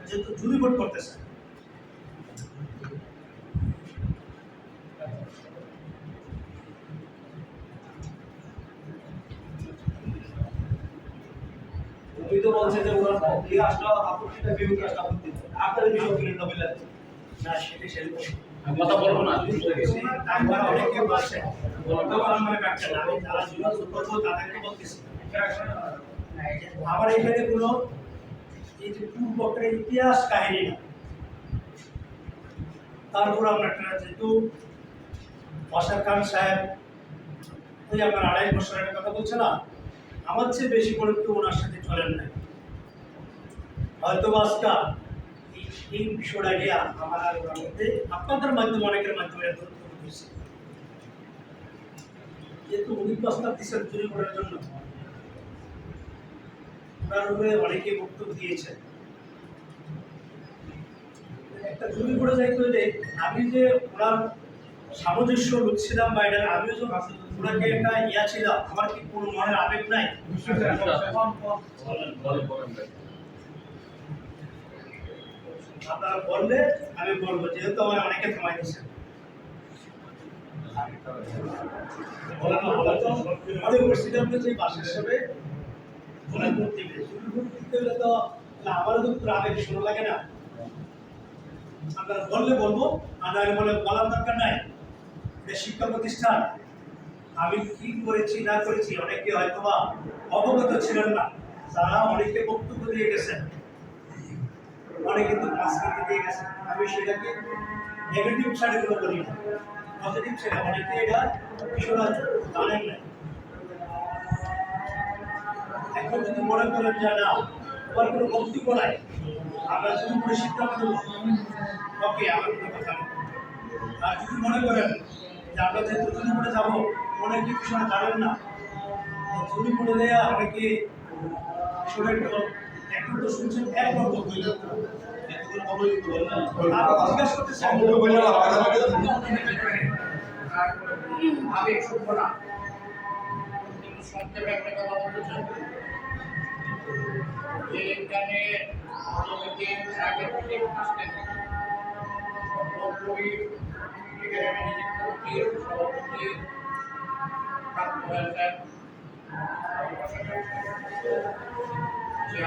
যেহেতু জুরি ভোট করতেছে, উনি তো বলছে যে ওরা দিয়ে আসলো আপত্তিটা বিরোধী আসলো আপত্তি আপনাদের বিষয় কিনে নবিলা না সেটা সেরকম কথা বলবো না আমরা অনেকে বলছে বলতে মানে কাটছে না আমি যারা জীবন করবো তাদেরকে বলতেছি আমার এখানে কোনো এই যে পূর্বকের ইতিহাস কাহিনী না। তারপর আমরা যেহেতু বশার খান সাহেব ওই আপনার ২.৫ বছর একটা কথা বলছে না, আমার চেয়ে বেশি করে কেউ ওনার সাথে চলেন নাই। হয়তো আজকে এই বিষয়টাকে আমার আর ওনার মধ্যে আপনাদের মাধ্যমে অনেকের মাধ্যমে হয়েছে, যেহেতু উনি প্রস্তাব দিচ্ছেন চুরি করার জন্য, ওনার উপরে অনেকে বক্তব্য দিয়েছেন। একটা চুরি করে যাইতে হলে আমি যে ওনার সামঞ্জস্য লোক ছিলাম বা এটা আমিও যে ওনাকে একটা ইয়া ছিলাম, আমার কি কোনো মনের আবেগ নাই? আপনারা বললে আমি বলবো, যেহেতু আমার অনেকে থামাই দিচ্ছেন। মনে করছিলাম যে বাসা হিসেবে দিতে হলে তো আমারও তো আবেগ শোনা লাগে না। আপনারা বললে বলবো, আর বলে বলার দরকার নাই। এটা শিক্ষা প্রতিষ্ঠান, আমি কি করেছি না করেছি অনেকে হয়তো বা অবগত ছিলেন না, যারা অনেকে বক্তব্য দিয়ে গেছেন, অনেকে কিন্তু মাস্কিতে দিয়ে গেছেন। আমি সেটাকে নেগেটিভ সাইডে কোনো বলি না, পজিটিভ সাইডে অনেকে এটা বিষয়টা জানেন না। এখন যদি মনে করেন যে না তোমার কোনো বক্তব্য নাই, আমরা যদি কোনো সিদ্ধান্ত দেবো, ওকে আমার কোনো কথা নেই। আর যদি মনে করেন যে আমরা যেহেতু জুনিপুরে যাবো, অনেকে বিষয়টা জানেন না, জুনিপুরে দেয়া অনেকে বিষয়টা এখন তো শুনছেন একবার জিজ্ঞাসা করতে আবেগ শুনবো না, কিন্তু সংক্ষেপে একটা কথা বলতে চাই যে এখানে আগের থেকে আসতেন সভাপতি প্রাপ্ত হয়েছেন।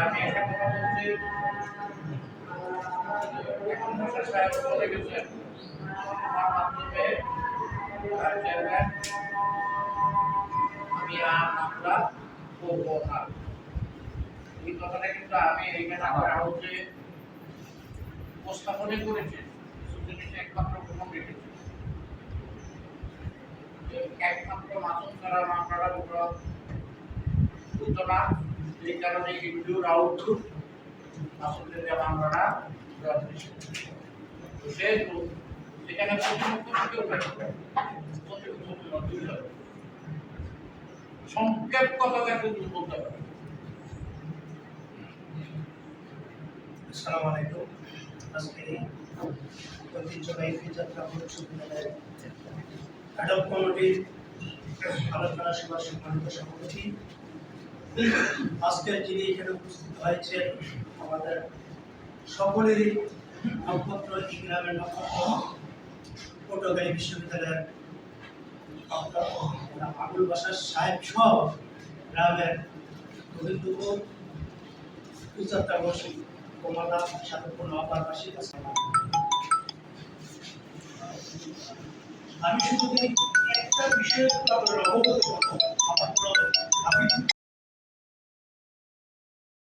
আমি একটা কথা বলছি, এখন বসার সাহেব বলে গেছেন আমার মাধ্যমে চেয়ারম্যান আমি আর আমরা করবো না। এই কথাটা কিন্তু আমি এইখানে আমার হাউসে উপস্থাপনই করেছি, একমাত্র গ্রহণ রেখেছি। একমাত্র মাসুম ছাড়া মামলাটা হতো না, এই কারণে ইনডোর আউটডোর মাসুমদের যে মামলাটা সেহেতু সেখানে সংক্ষেপ কথা কিন্তু বলতে পারে। আসসালামু আলাইকুম। আজকে ঐতিহ্যবাহী যাত্রা বিশ্ববিদ্যালয়ের অ্যাডপ কমিটির আলোচনা সভার সম্মানিত সভাপতি, আজকে যিনি এখানে উপস্থিত হয়েছেন আমাদের সকলেরই নক্ষত্র, এই গ্রামের নক্ষত্র পটুয়াখালী বিশ্ববিদ্যালয়ের আবুল বাশার সাহেব সহ গ্রামের গোবিন্দপুর যাত্রাবাসী কমলা সাধকপুর নবাবাসী, আমি শুধু একটা বিষয়ে অবগত করবো।